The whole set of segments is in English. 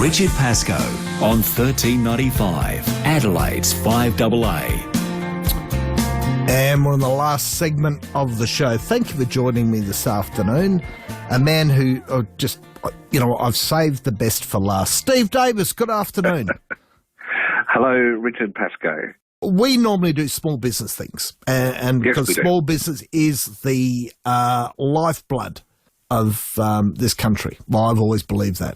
Richard Pascoe on 1395, Adelaide's FIVEaa. And we're in the last segment of the show. Thank you for joining me this afternoon. A man who I've saved the best for last. Steve Davis, good afternoon. Hello, Richard Pascoe. We normally do small business things, and because small business is the lifeblood of this country. Well, I've always believed that.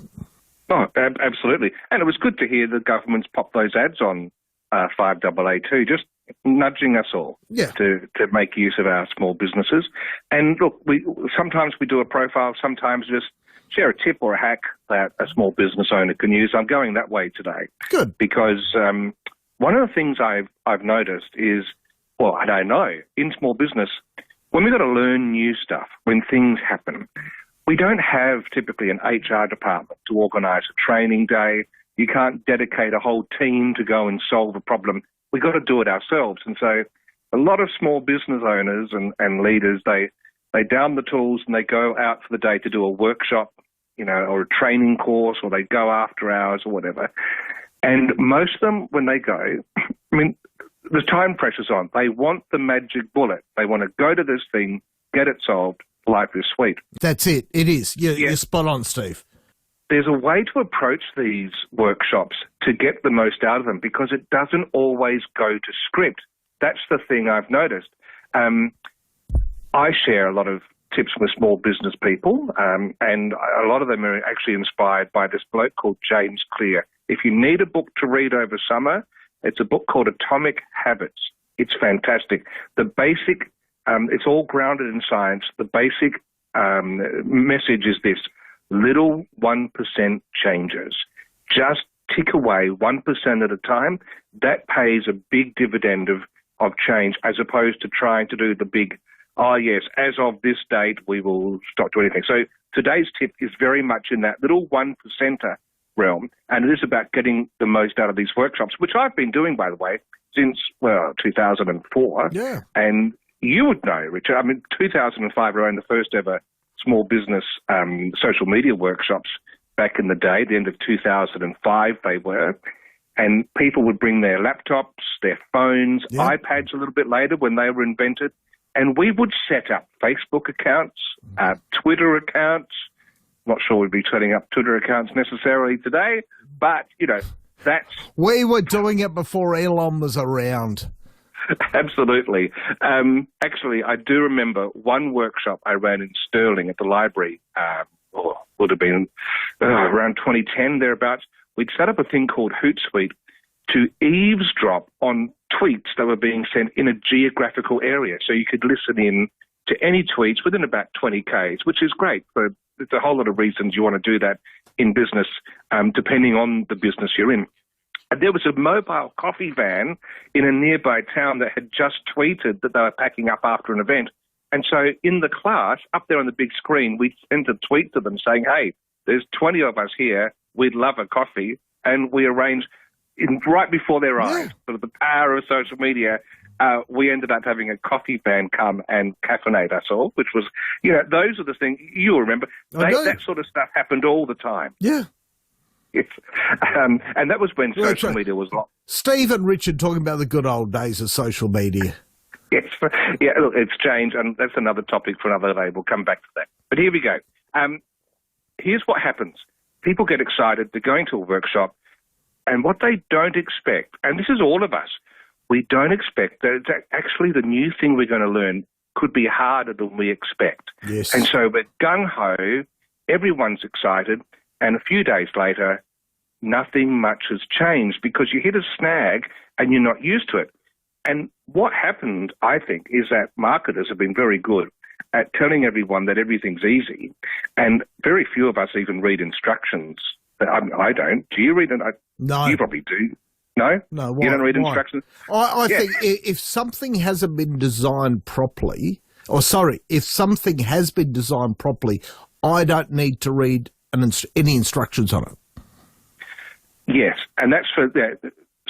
Oh, absolutely. And it was good to hear the government's pop those ads on FIVEaa too, just nudging us all to make use of our small businesses. And look, sometimes we do a profile, sometimes just share a tip or a hack that a small business owner can use. I'm going that way today. Good. Because one of the things I've noticed is, well, I don't know, in small business, when we've got to learn new stuff, when things happen, we don't have typically an HR department to organise a training day. You can't dedicate a whole team to go and solve a problem. We've got to do it ourselves. And so a lot of small business owners and leaders, they down the tools and they go out for the day to do a workshop, or a training course, or they go after hours or whatever. And most of them, when they go, the time pressure's on. They want the magic bullet. They want to go to this thing, get it solved. Life is sweet. That's it. It is. You're spot on, Steve. There's a way to approach these workshops to get the most out of them because it doesn't always go to script. That's the thing I've noticed. I share a lot of tips with small business people, and a lot of them are actually inspired by this bloke called James Clear. If you need a book to read over summer, it's a book called Atomic Habits. It's fantastic. The basic, it's all grounded in science. The basic message is this: little 1% changes. Just tick away 1% at a time. That pays a big dividend of change as opposed to trying to do the big, as of this date, we will stop doing anything. So today's tip is very much in that little 1%er realm, and it is about getting the most out of these workshops, which I've been doing, by the way, since, 2004. Yeah. And you would know, Richard, 2005, I ran the first ever small business social media workshops back in the day, the end of 2005 they were, and people would bring their laptops, their phones, iPads a little bit later when they were invented, and we would set up Facebook accounts, Twitter accounts. Not sure we'd be setting up Twitter accounts necessarily today, but, that's... We were doing it before Elon was around. Absolutely. Actually, I do remember one workshop I ran in Stirling at the library, would have been around 2010, thereabouts. We'd set up a thing called Hootsuite to eavesdrop on tweets that were being sent in a geographical area. So you could listen in to any tweets within about 20 Ks, which is great. But there's a whole lot of reasons you want to do that in business, depending on the business you're in. And there was a mobile coffee van in a nearby town that had just tweeted that they were packing up after an event. And so in the class, up there on the big screen, we sent a tweet to them saying, hey, there's 20 of us here. We'd love a coffee. And we arranged, right before their eyes, sort of the power of social media, we ended up having a coffee van come and caffeinate us all, which was, those are the things you'll remember. That sort of stuff happened all the time. Yeah. Yes. And that was when social media was locked. Steve and Richard talking about the good old days of social media. Yes. Yeah, look, it's changed, and that's another topic for another day. We'll come back to that. But here we go. Here's what happens. People get excited. They're going to a workshop, and what they don't expect, and this is all of us, we don't expect that actually the new thing we're going to learn could be harder than we expect. Yes. And so we're gung-ho, everyone's excited, and a few days later, nothing much has changed because you hit a snag and you're not used to it. And what happened, I think, is that marketers have been very good at telling everyone that everything's easy, and very few of us even read instructions. I don't. Do you read it? No. You probably do. No? No. Why? You don't read instructions? I think if something hasn't been designed properly, if something has been designed properly, I don't need to read any instructions on it. Yes, and that's for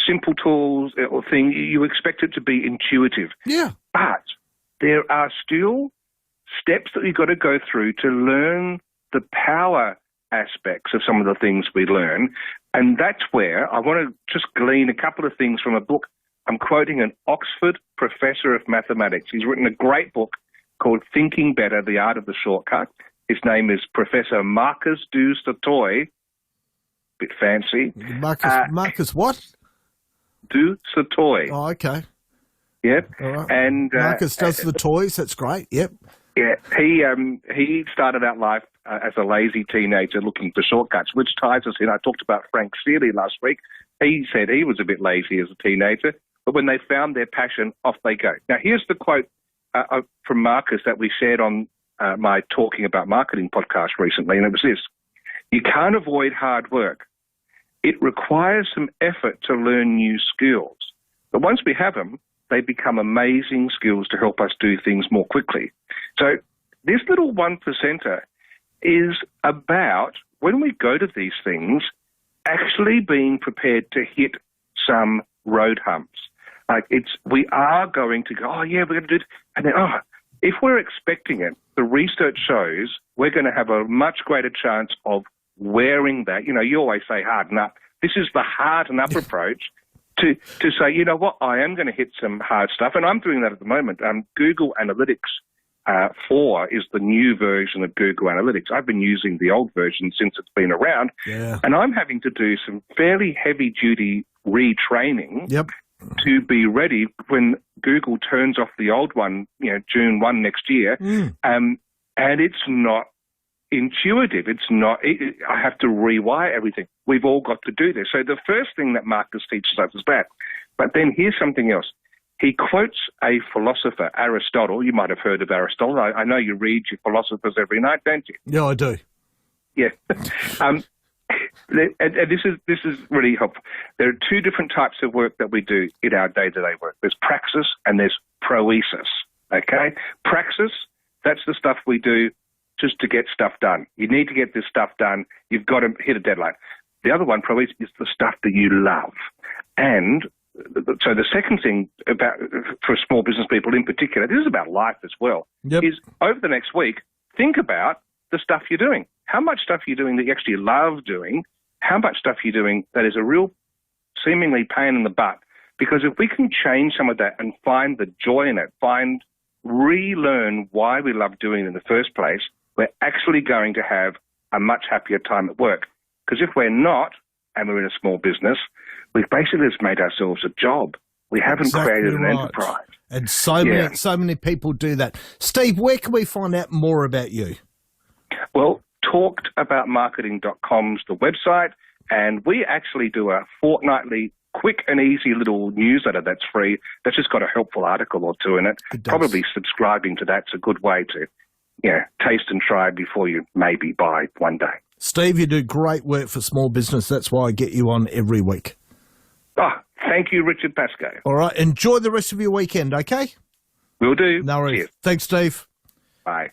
simple tools or thing. You expect it to be intuitive. Yeah. But there are still steps that you've got to go through to learn the power aspects of some of the things we learn. And that's where I want to just glean a couple of things from a book. I'm quoting an Oxford professor of mathematics. He's written a great book called Thinking Better, The Art of the Shortcut. His name is Professor Marcus du Sautoy. Bit fancy. Marcus what? Du Sautoy. Oh, okay. Yep. All right. And Marcus does the toys. That's great. Yep. Yeah, he started out life as a lazy teenager looking for shortcuts, which ties us in. I talked about Frank Seeley last week. He said he was a bit lazy as a teenager, but when they found their passion, off they go. Now, here's the quote from Marcus that we shared on my Talking About Marketing podcast recently, and it was this: "You can't avoid hard work. It requires some effort to learn new skills, but once we have them, they become amazing skills to help us do things more quickly." So this little 1%er is about, when we go to these things, actually being prepared to hit some road humps. Like we are going to go, oh yeah, we're going to do it. And then, if we're expecting it, the research shows we're going to have a much greater chance of wearing that. You know, you always say harden up. This is the harden up approach. To say, you know what, I am going to hit some hard stuff, and I'm doing that at the moment. Google Analytics 4 is the new version of Google Analytics. I've been using the old version since it's been around, and I'm having to do some fairly heavy-duty retraining to be ready when Google turns off the old one, June 1 next year, and it's not intuitive. It's not. I have to rewire everything. We've all got to do this. So the first thing that Marcus teaches us is that. But then here's something else. He quotes a philosopher, Aristotle. You might have heard of Aristotle. I know you read your philosophers every night, don't you? Yeah, I do. Yeah. And this is really helpful. There are two different types of work that we do in our day-to-day work. There's praxis and there's proesis. Okay? Praxis, that's the stuff we do just to get stuff done. You need to get this stuff done. You've got to hit a deadline. The other one, proesis, is the stuff that you love. And so the second thing about, for small business people in particular, this is about life as well, is over the next week, think about the stuff you're doing. How much stuff you're doing that you actually love doing, how much stuff you're doing that is a real seemingly pain in the butt. Because if we can change some of that and find the joy in it, relearn why we love doing it in the first place, we're actually going to have a much happier time at work. Because if we're not, and we're in a small business, we've basically just made ourselves a job. We haven't created an enterprise. And so many people do that. Steve, where can we find out more about you? Well, talkedaboutmarketing.com's the website, and we actually do a fortnightly quick and easy little newsletter that's free, that's just got a helpful article or two in it. Probably subscribing to that's a good way to taste and try before you maybe buy one day. Steve, you do great work for small business. That's why I get you on every week. Oh, thank you, Richard Pascoe. All right. Enjoy the rest of your weekend, okay? Will do. No worries. Cheers. Thanks, Steve. Bye.